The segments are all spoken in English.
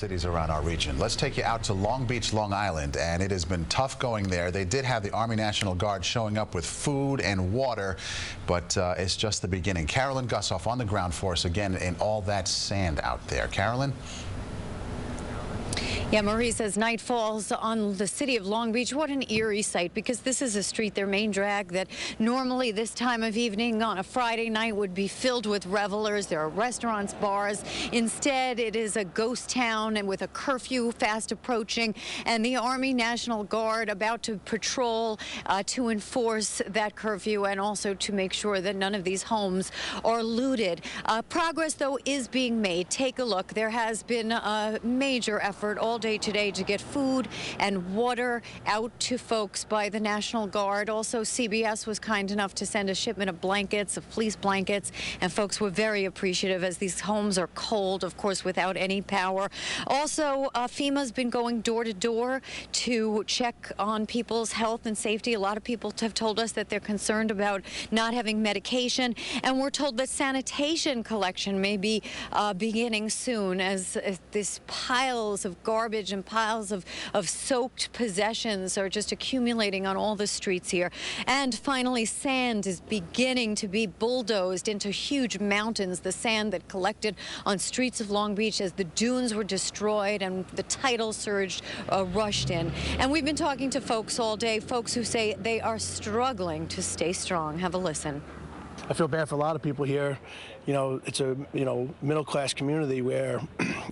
cities around our region. Let's take you out to Long Beach, Long Island, and it has been tough going there. They did have the Army National Guard showing up with food and water, but it's just the beginning. Carolyn Gusoff on the ground for us again in all that sand out there. Carolyn? Yeah, Maurice, as night falls on the city of Long Beach, what an eerie sight, because this is a street, their main drag, that normally this time of evening on a Friday night would be filled with revelers. There are restaurants, bars. Instead, it is a ghost town and with a curfew fast approaching, and the Army National Guard about to patrol to enforce that curfew and also to make sure that none of these homes are looted. Progress, though, is being made. Take a look. There has been a major effort all day today to get food and water out to folks by the National Guard. Also, CBS was kind enough to send a shipment of blankets, of fleece blankets, and folks were very appreciative as these homes are cold, of course, without any power. Also, FEMA's been going door to door to check on people's health and safety. A lot of people have told us that they're concerned about not having medication, and we're told that sanitation collection may be beginning soon as these piles of garbage and piles of soaked possessions are just accumulating on all the streets here. And finally, sand is beginning to be bulldozed into huge mountains, the sand that collected on streets of Long Beach as the dunes were destroyed and the tidal surge rushed in. And we've been talking to folks all day, folks who say they are struggling to stay strong. Have a listen. I feel bad for a lot of people here. You know, it's a middle-class community where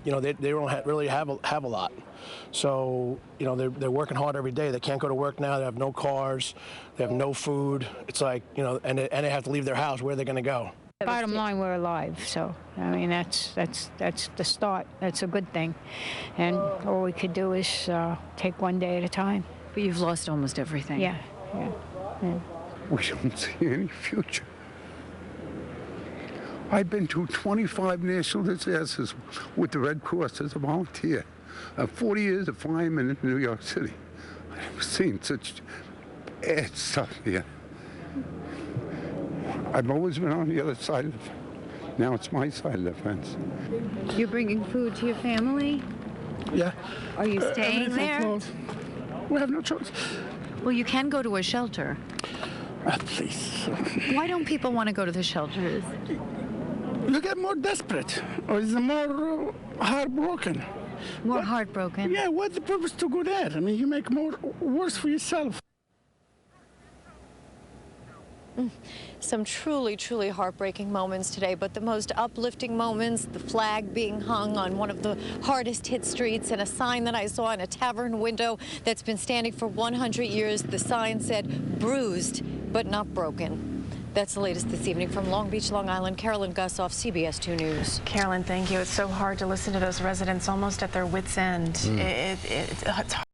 they don't really have a lot. So they're working hard every day. They can't go to work now. They have no cars. They have no food. It's like and they have to leave their house. Where are they going to go? Bottom line, we're alive. So I mean, that's the start. That's a good thing. And all we could do is take one day at a time. But you've lost almost everything. Yeah. We don't see any future. I've been to 25 national disasters with the Red Cross as a volunteer. 40 years of fireman in New York City. I've never seen such bad stuff here. I've always been on the other side of the fence. Now it's my side of the fence. You're bringing food to your family? Yeah. Are you staying there? We have no choice. Well, you can go to a shelter. Please. Why don't people want to go to the shelters? You get more desperate, or is more heartbroken. More heartbroken? Yeah, what's the purpose to go there? I mean, you make more worse for yourself. Some truly, truly heartbreaking moments today, but the most uplifting moments, the flag being hung on one of the hardest hit streets and a sign that I saw in a tavern window that's been standing for 100 years. The sign said, "Bruised, but not broken." That's the latest this evening from Long Beach, Long Island. Carolyn Gusoff, CBS 2 News. Carolyn, thank you. It's so hard to listen to those residents almost at their wits' end. It's